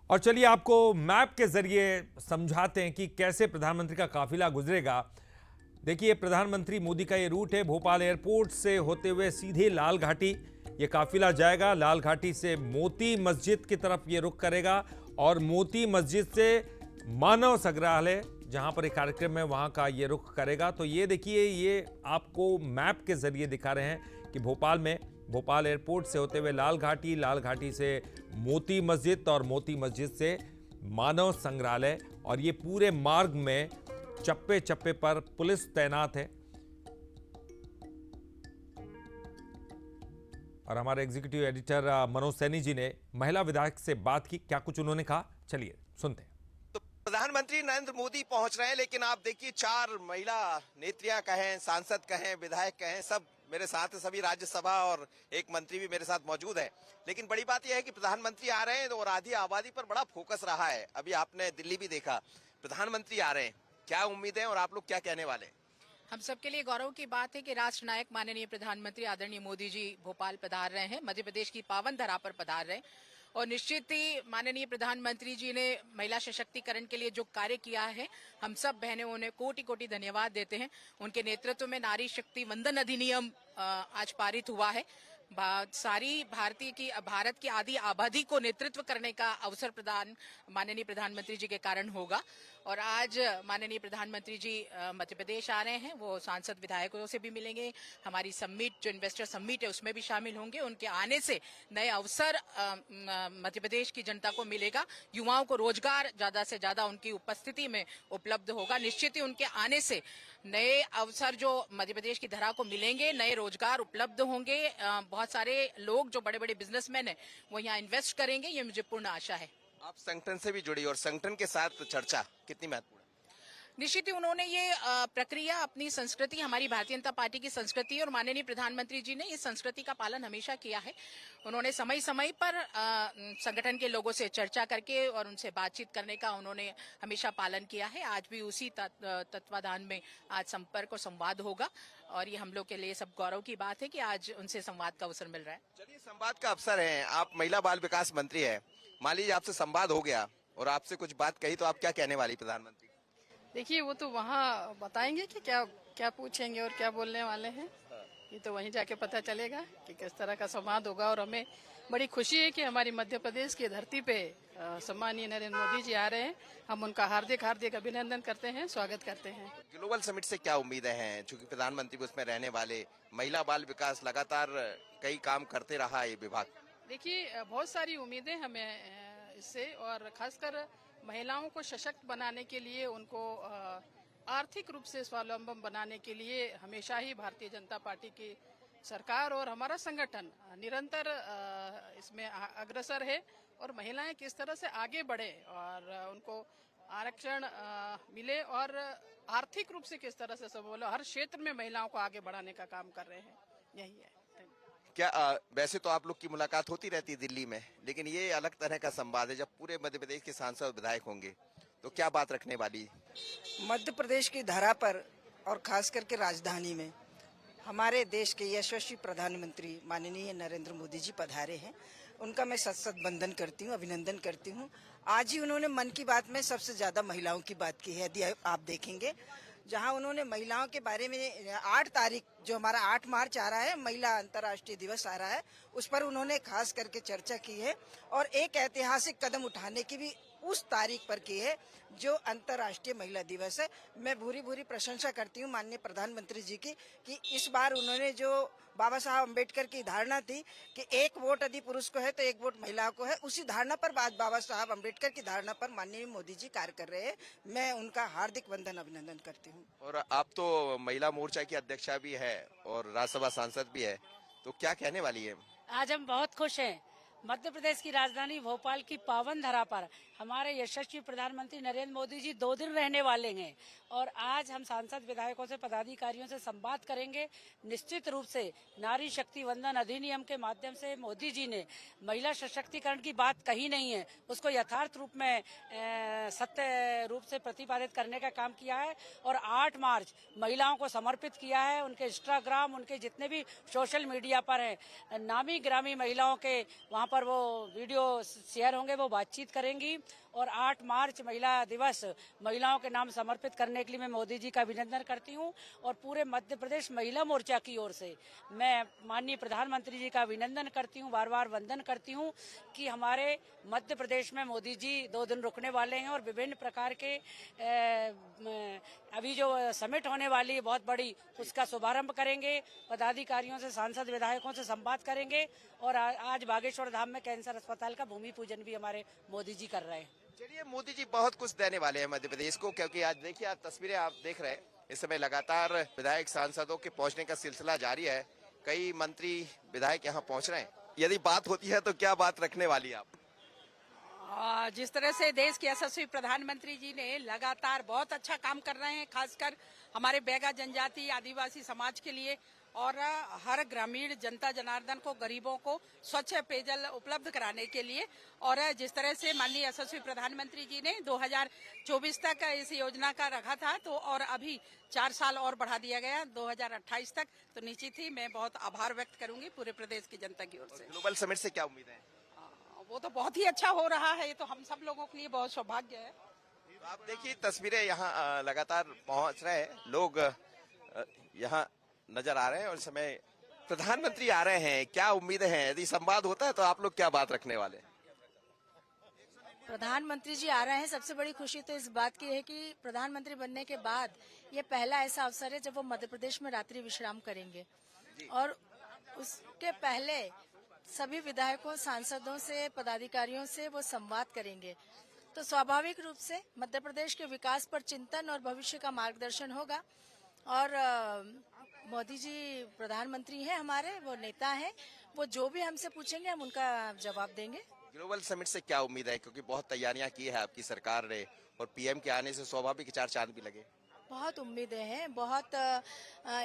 और चलिए आपको मैप के जरिए समझाते हैं कि कैसे प्रधानमंत्री का काफिला गुजरेगा। देखिए, प्रधानमंत्री मोदी का ये रूट है, भोपाल एयरपोर्ट से होते हुए सीधे लाल घाटी ये काफिला जाएगा। लाल घाटी से मोती मस्जिद की तरफ ये रुख करेगा और मोती मस्जिद से मानव संग्रहालय जहां पर एक कार्यक्रम है वहां का ये रुख करेगा। तो ये देखिए, ये आपको मैप के जरिए दिखा रहे हैं कि भोपाल एयरपोर्ट से होते हुए लाल घाटी से मोती मस्जिद और मोती मस्जिद से मानव संग्रहालय। और ये पूरे मार्ग में चप्पे चप्पे पर पुलिस तैनात है। और हमारे एग्जीक्यूटिव एडिटर मनोज सैनी जी ने महिला विधायक से बात की, क्या कुछ उन्होंने कहा, चलिए सुनते हैं। तो प्रधानमंत्री नरेंद्र मोदी पहुंच रहे हैं, लेकिन आप देखिए 4 महिला नेत्रियां कहें, सांसद कहें, विधायक कहें, सब मेरे साथ है। सभी राज्यसभा और एक मंत्री भी मेरे साथ मौजूद है। लेकिन बड़ी बात यह है कि प्रधानमंत्री आ रहे हैं और आधी आबादी पर बड़ा फोकस रहा है। अभी आपने दिल्ली भी देखा, प्रधानमंत्री आ रहे हैं, क्या उम्मीद है और आप लोग क्या कहने वाले हैं? हम सबके लिए गौरव की बात है कि राष्ट्र नायक माननीय प्रधानमंत्री आदरणीय मोदी जी भोपाल पधार रहे हैं, मध्य प्रदेश की पावन धरा पर पधार रहे हैं। और निश्चित ही माननीय प्रधानमंत्री जी ने महिला सशक्तिकरण के लिए जो कार्य किया है, हम सब बहनें उन्हें कोटि कोटि धन्यवाद देते हैं। उनके नेतृत्व में नारी शक्ति वंदन अधिनियम आज पारित हुआ है। सारी भारत की आधी आबादी को नेतृत्व करने का अवसर प्रदान माननीय प्रधानमंत्री जी के कारण होगा। और आज माननीय प्रधानमंत्री जी मध्य प्रदेश आ रहे हैं, वो सांसद विधायकों से भी मिलेंगे, हमारी समिट जो इन्वेस्टर समिट है उसमें भी शामिल होंगे। उनके आने से नए अवसर मध्य प्रदेश की जनता को मिलेगा, युवाओं को रोजगार ज्यादा से ज्यादा उनकी उपस्थिति में उपलब्ध होगा। निश्चित ही उनके आने से नए अवसर जो मध्य प्रदेश की धरा को मिलेंगे, नए रोजगार उपलब्ध होंगे। बहुत सारे लोग जो बड़े बड़े बिजनेसमैन हैं वो यहाँ इन्वेस्ट करेंगे, ये मुझे पूर्ण आशा है। आप संगठन से भी जुड़ी और संगठन के साथ चर्चा कितनी महत्वपूर्ण है? निश्चित ही उन्होंने ये प्रक्रिया अपनी संस्कृति, हमारी भारतीय जनता पार्टी की संस्कृति और माननीय प्रधानमंत्री जी ने इस संस्कृति का पालन हमेशा किया है। उन्होंने समय समय पर संगठन के लोगों से चर्चा करके और उनसे बातचीत करने का उन्होंने हमेशा पालन किया है। आज भी उसी तत्वाधान में आज संपर्क और संवाद होगा और ये हम लोग के लिए सब गौरव की बात है कि आज उनसे संवाद का अवसर मिल रहा है। चलिए, संवाद का अवसर है, आप महिला बाल विकास मंत्री है, मान लीजिए आपसे संवाद हो गया और आपसे कुछ बात कही, तो आप क्या कहने वाली प्रधानमंत्री? देखिए, वो तो वहाँ बताएंगे कि क्या क्या पूछेंगे और क्या बोलने वाले हैं। ये तो वहीं जाके पता चलेगा कि किस तरह का संवाद होगा। और हमें बड़ी खुशी है कि हमारी मध्य प्रदेश की धरती पे सम्मानीय नरेंद्र मोदी जी आ रहे हैं। हम उनका हार्दिक हार्दिक अभिनंदन करते हैं, स्वागत करते हैं। ग्लोबल समिट से क्या उम्मीदें हैं, चूंकि प्रधानमंत्री भी उसमें रहने वाले? महिला बाल विकास लगातार कई काम करते रहा है ये विभाग। देखिए, बहुत सारी उम्मीदें हमें इससे, और खासकर महिलाओं को सशक्त बनाने के लिए, उनको आर्थिक रूप से स्वावलंबन बनाने के लिए हमेशा ही भारतीय जनता पार्टी की सरकार और हमारा संगठन निरंतर इसमें अग्रसर है। और महिलाएं किस तरह से आगे बढ़े और उनको आरक्षण मिले और आर्थिक रूप से किस तरह से सबल, हर क्षेत्र में महिलाओं को आगे बढ़ाने का काम कर रहे हैं, यही है। क्या वैसे तो आप लोग की मुलाकात होती रहती है दिल्ली में, लेकिन ये अलग तरह का संवाद है जब पूरे मध्य प्रदेश के सांसद और विधायक होंगे, तो क्या बात रखने वाली? मध्य प्रदेश की धरा पर और खास करके राजधानी में हमारे देश के यशस्वी प्रधानमंत्री माननीय नरेंद्र मोदी जी पधारे हैं। उनका मैं सत सत वंदन करती हूँ, अभिनंदन करती हूँ। आज ही उन्होंने मन की बात में सबसे ज्यादा महिलाओं की बात की है। यदि आप देखेंगे, जहां उन्होंने महिलाओं के बारे में 8 तारीख, जो हमारा 8 मार्च आ रहा है, महिला अंतर्राष्ट्रीय दिवस आ रहा है, उस पर उन्होंने खास करके चर्चा की है और एक ऐतिहासिक कदम उठाने की भी उस तारीख पर की है जो अंतर्राष्ट्रीय महिला दिवस है। मैं भूरी भूरी प्रशंसा करती हूँ माननीय प्रधानमंत्री जी की कि इस बार उन्होंने जो बाबा साहब अम्बेडकर की धारणा थी कि एक वोट यदि पुरुष को है तो एक वोट महिला को है, उसी धारणा पर बाबा साहब अम्बेडकर की धारणा पर माननीय मोदी जी कार्य कर रहे हैं। मैं उनका हार्दिक वंदन अभिनंदन करती हूँ। और आप तो महिला मोर्चा की अध्यक्षा भी है और राज्यसभा सांसद भी है, तो क्या कहने वाली है? आज हम बहुत खुश हैं। मध्य प्रदेश की राजधानी भोपाल की पावन धरा पर हमारे यशस्वी प्रधानमंत्री नरेंद्र मोदी जी 2 दिन रहने वाले हैं और आज हम सांसद विधायकों से, पदाधिकारियों से संवाद करेंगे। निश्चित रूप से नारी शक्ति वंदन अधिनियम के माध्यम से मोदी जी ने महिला सशक्तिकरण की बात कही नहीं है, उसको यथार्थ रूप में सत्य रूप से प्रतिपादित करने का काम किया है। और 8 मार्च महिलाओं को समर्पित किया है। उनके इंस्टाग्राम, उनके जितने भी सोशल मीडिया पर है, नामी ग्रामी महिलाओं के वहाँ पर वो वीडियो शेयर होंगे, वो बातचीत करेंगी। और 8 मार्च महिला दिवस महिलाओं के नाम समर्पित करने के लिए मैं मोदी जी का अभिनंदन करती हूँ। और पूरे मध्य प्रदेश महिला मोर्चा की ओर से मैं माननीय प्रधानमंत्री जी का अभिनंदन करती हूँ, बार बार वंदन करती हूँ कि हमारे मध्य प्रदेश में मोदी जी 2 दिन रुकने वाले हैं और विभिन्न प्रकार के अभी जो समिट होने वाली है बहुत बड़ी, उसका शुभारंभ करेंगे। पदाधिकारियों से, सांसद, विधायकों से संवाद करेंगे। और आज बागेश्वर धाम में कैंसर अस्पताल का भूमि पूजन भी हमारे मोदी जी कर रहे हैं। चलिए, मोदी जी बहुत कुछ देने वाले हैं मध्य प्रदेश को, क्योंकि आज देखिए, आज तस्वीरें आप देख रहे हैं, इस समय लगातार विधायक सांसदों के पहुंचने का सिलसिला जारी है। कई मंत्री विधायक यहाँ पहुंच रहे हैं। यदि बात होती है तो क्या बात रखने वाली है आप? जिस तरह से देश के यशस्वी प्रधानमंत्री जी ने लगातार बहुत अच्छा काम कर रहे हैं, खासकर हमारे बैगा जनजाति आदिवासी समाज के लिए, और हर ग्रामीण जनता जनार्दन को, गरीबों को स्वच्छ पेयजल उपलब्ध कराने के लिए। और जिस तरह से माननीय यशस्वी प्रधानमंत्री जी ने 2024 तक इस योजना का रखा था, तो और अभी 4 साल और बढ़ा दिया गया 2028 तक, तो निश्चित ही मैं बहुत आभार व्यक्त करूंगी पूरे प्रदेश की जनता की ओर से। ग्लोबल समिट से क्या उम्मीद है? वो तो बहुत ही अच्छा हो रहा है, ये तो हम सब लोगों के लिए बहुत सौभाग्य है। तो आप देखिए, तस्वीरें यहाँ लगातार पहुंच रहे हैं लोग, यहाँ नजर आ रहे हैं और इस समय प्रधानमंत्री आ रहे हैं। क्या उम्मीदें हैं? यदि संवाद होता है तो आप लोग क्या बात रखने वाले? प्रधानमंत्री जी आ रहे हैं। सबसे बड़ी खुशी तो इस बात की है कि प्रधानमंत्री बनने के बाद ये पहला ऐसा अवसर है जब वो मध्य प्रदेश में रात्रि विश्राम करेंगे, और उसके पहले सभी विधायकों, सांसदों से, पदाधिकारियों से वो संवाद करेंगे। तो स्वाभाविक रूप से मध्य प्रदेश के विकास पर चिंतन और भविष्य का मार्गदर्शन होगा। और मोदी जी प्रधानमंत्री हैं हमारे, वो नेता हैं, वो जो भी हमसे पूछेंगे हम उनका जवाब देंगे। ग्लोबल समिट से क्या उम्मीद है? क्योंकि बहुत तैयारियां की है आपकी सरकार ने, और पीएम के आने से स्वाभाविक 4 चांद भी लगे। बहुत उम्मीदें हैं। बहुत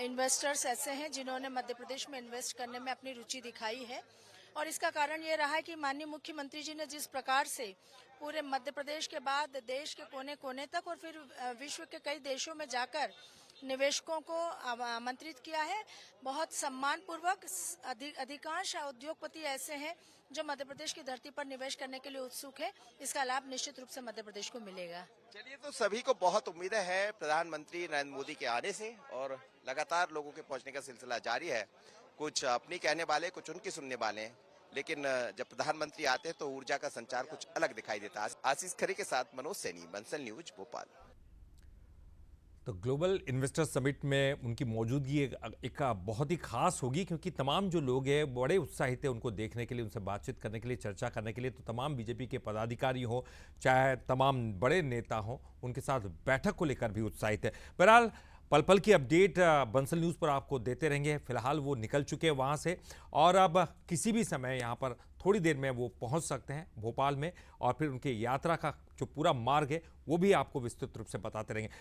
इन्वेस्टर्स ऐसे हैं जिन्होंने मध्य प्रदेश में इन्वेस्ट करने में अपनी रुचि दिखाई है, और इसका कारण ये रहा है कि माननीय मुख्यमंत्री जी ने जिस प्रकार से पूरे मध्य प्रदेश के बाद देश के कोने कोने तक और फिर विश्व के कई देशों में जाकर निवेशकों को आमंत्रित किया है, बहुत सम्मानपूर्वक। अधिकांश उद्योगपति ऐसे हैं जो मध्य प्रदेश की धरती पर निवेश करने के लिए उत्सुक है। इसका लाभ निश्चित रूप से मध्य प्रदेश को मिलेगा। चलिए, तो सभी को बहुत उम्मीदें हैं प्रधानमंत्री नरेंद्र मोदी के आने से, और लगातार लोगों के पहुंचने का सिलसिला जारी है। कुछ अपनी कहने वाले, कुछ उनकी सुनने वाले हैं, लेकिन जब प्रधानमंत्री आते हैं तो ऊर्जा का संचार कुछ अलग दिखाई देता है। आशीष खरे के साथ मनोज सैनी, बंसल न्यूज, भोपाल। तो ग्लोबल इन्वेस्टर समिट में उनकी मौजूदगी एक बहुत ही खास होगी, क्योंकि तमाम जो लोग हैं बड़े उत्साहित हैं उनको देखने के लिए, उनसे बातचीत करने के लिए, चर्चा करने के लिए। तो तमाम बीजेपी के पदाधिकारी हो, चाहे तमाम बड़े नेता हों, उनके साथ बैठक को लेकर भी उत्साहित है। बहरहाल पल पल की अपडेट बंसल न्यूज़ पर आपको देते रहेंगे। फिलहाल वो निकल चुके हैं वहाँ से, और अब किसी भी समय यहाँ पर थोड़ी देर में वो पहुँच सकते हैं भोपाल में, और फिर उनकी यात्रा का जो पूरा मार्ग है वो भी आपको विस्तृत रूप से बताते रहेंगे।